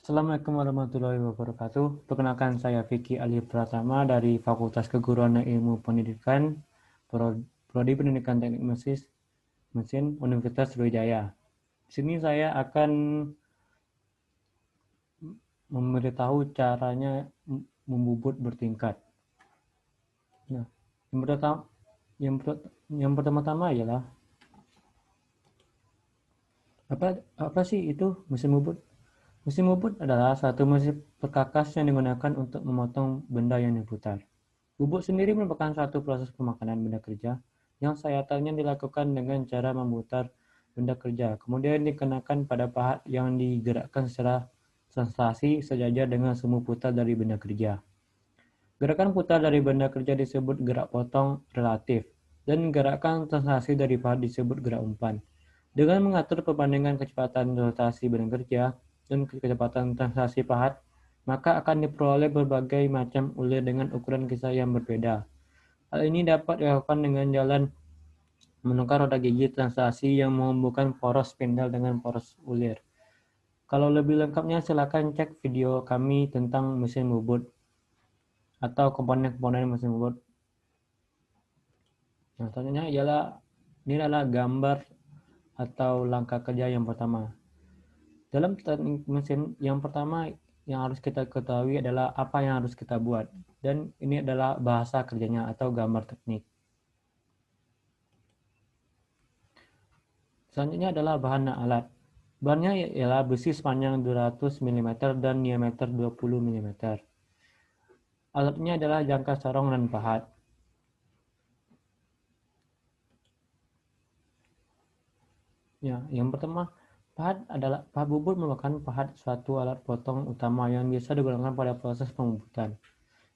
Assalamualaikum warahmatullahi wabarakatuh. Perkenalkan saya Vicky Ali Pratama dari Fakultas Keguruan dan Ilmu Pendidikan, Prodi Pendidikan Teknik Mesin Universitas Sriwijaya. Di sini saya akan memberitahu caranya membubut bertingkat. Nah, yang pertama, yang pertama-tama ialah apa sih itu mesin bubut? Mesin bubut adalah satu mesin perkakas yang digunakan untuk memotong benda yang diputar. Bubuk sendiri merupakan satu proses pemakanan benda kerja yang sayatan dilakukan dengan cara memutar benda kerja, kemudian dikenakan pada pahat yang digerakkan secara sensasi sejajar dengan semu putar dari benda kerja. Gerakan putar dari benda kerja disebut gerak potong relatif, dan gerakan sensasi dari pahat disebut gerak umpan. Dengan mengatur perbandingan kecepatan rotasi benda kerja dan kecepatan translasi pahat, maka akan diperoleh berbagai macam ulir dengan ukuran kisar yang berbeda. Hal ini dapat dilakukan dengan jalan menukar roda gigi translasi yang menghubungkan poros spindle dengan poros ulir. Kalau lebih lengkapnya silakan cek video kami tentang mesin bubut atau komponen-komponen mesin bubut. Nah, selanjutnya ini adalah gambar atau langkah kerja yang pertama. Dalam teknik mesin, yang pertama yang harus kita ketahui adalah apa yang harus kita buat. Dan ini adalah bahasa kerjanya atau gambar teknik. Selanjutnya adalah bahan dan alat. Bahannya ialah besi sepanjang 200 mm dan diameter 20 mm. Alatnya adalah jangka sarong dan pahat. Ya, yang pertama, pahat bubut merupakan pahat suatu alat potong utama yang biasa digunakan pada proses pembubutan.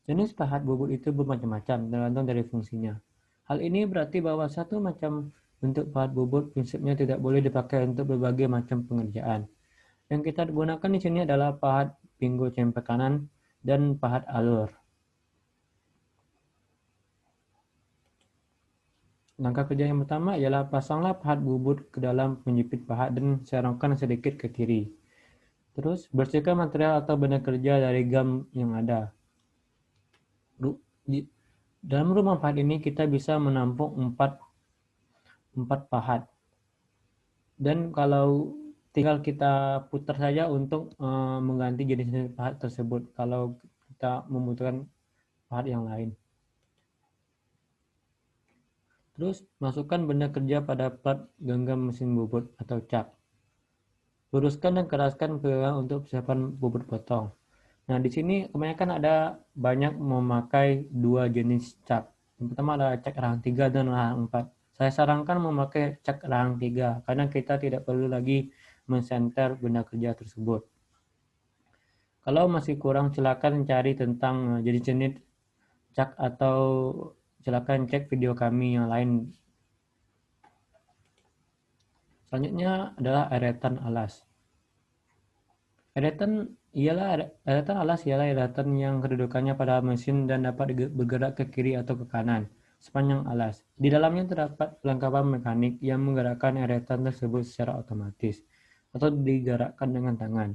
Jenis pahat bubut itu bermacam-macam tergantung dari fungsinya. Hal ini berarti bahwa satu macam bentuk pahat bubut prinsipnya tidak boleh dipakai untuk berbagai macam pengerjaan. Yang kita gunakan di sini adalah pahat pinggul cempe kanan dan pahat alur. Langkah kerja yang pertama ialah pasanglah pahat bubut ke dalam penjepit pahat dan serongkan sedikit ke kiri. Terus bersihkan material atau benda kerja dari gam yang ada. Dalam rumah pahat ini kita bisa menampung 4 pahat. Dan kalau tinggal kita putar saja untuk mengganti jenis pahat tersebut kalau kita membutuhkan pahat yang lain. Terus masukkan benda kerja pada plat genggam mesin bubut atau cak. Luruskan dan keraskan pegangan untuk persiapan bubut potong. Nah, di sini kebanyakan ada banyak memakai dua jenis cak. Yang pertama adalah cak rahang 3 dan rahang 4. Saya sarankan memakai cak rahang 3 karena kita tidak perlu lagi mensenter benda kerja tersebut. Kalau masih kurang silakan cari tentang jenis-jenis cak atau silakan cek video kami yang lain. Selanjutnya adalah eretan alas. Eretan alas ialah eretan yang kedudukannya pada mesin dan dapat bergerak ke kiri atau ke kanan sepanjang alas. Di dalamnya terdapat perlengkapan mekanik yang menggerakkan eretan tersebut secara otomatis atau digerakkan dengan tangan.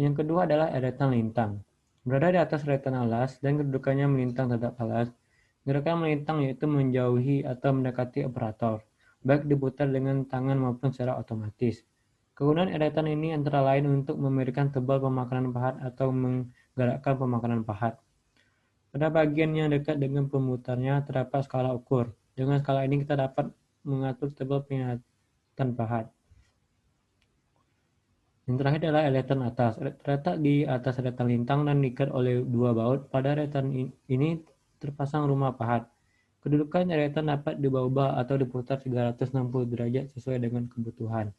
Yang kedua adalah eretan lintang. Berada di atas eretan alas dan kedudukannya melintang terhadap alas. Gerakan melintang yaitu menjauhi atau mendekati operator, baik diputar dengan tangan maupun secara otomatis. Kegunaan eretan ini antara lain untuk memberikan tebal pemakanan pahat atau menggerakkan pemakanan pahat. Pada bagian yang dekat dengan pemutarnya terdapat skala ukur. Dengan skala ini kita dapat mengatur tebal penyihatan pahat. Yang terakhir adalah eretan atas. Terletak di atas eretan lintang dan diikat oleh dua baut. Pada eretan ini terpasang rumah pahat. Kedudukan eretan dapat diubah-ubah atau diputar 360 derajat sesuai dengan kebutuhan.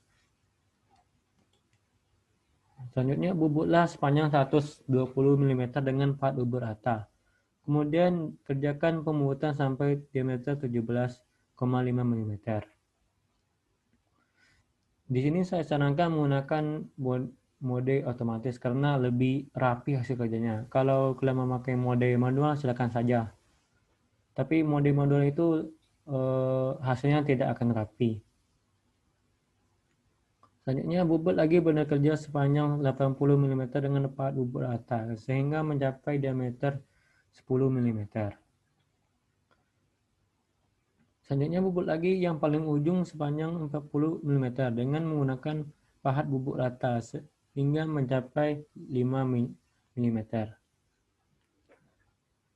Selanjutnya bubutlah sepanjang 120 mm dengan pahat bubut rata. Kemudian kerjakan pembubutan sampai diameter 17,5 mm. Di sini saya sarankan menggunakan mode otomatis karena lebih rapi hasil kerjanya. Kalau kalian memakai mode manual silakan saja. Tapi mode manual itu hasilnya tidak akan rapi. Selanjutnya, bubut lagi bekerja sepanjang 80 mm dengan pahat bubut rata, sehingga mencapai diameter 10 mm. Selanjutnya, bubut lagi yang paling ujung sepanjang 40 mm dengan menggunakan pahat bubuk rata hingga mencapai 5 mm.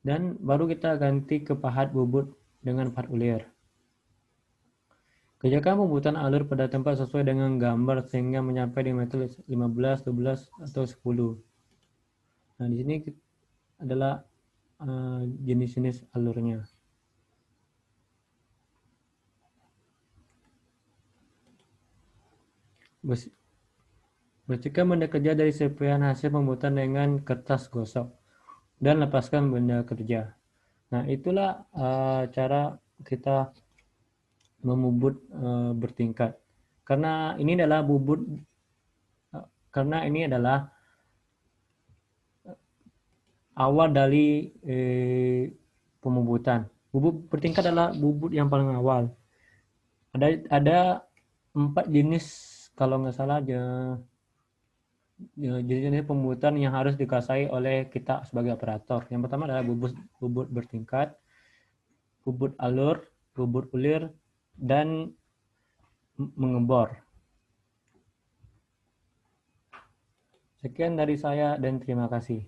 Dan baru kita ganti ke pahat bubut dengan pahat ulir. Kerjakan pembuatan alur pada tempat sesuai dengan gambar sehingga mencapai diameter 15, 12, atau 10. Nah, di sini adalah jenis-jenis alurnya. Bersihkan benda kerja dari serpihan hasil pembuatan dengan kertas gosok dan lepaskan benda kerja. Nah, itulah cara kita memubut bertingkat. Karena ini adalah awal dari pemubutan. Bubut bertingkat adalah bubut yang paling awal. Ada 4 jenis kalau nggak salah jenis pembuatan yang harus dikuasai oleh kita sebagai operator. Yang pertama adalah bubut bertingkat, bubut alur, bubut ulir, dan mengebor. Sekian dari saya dan terima kasih.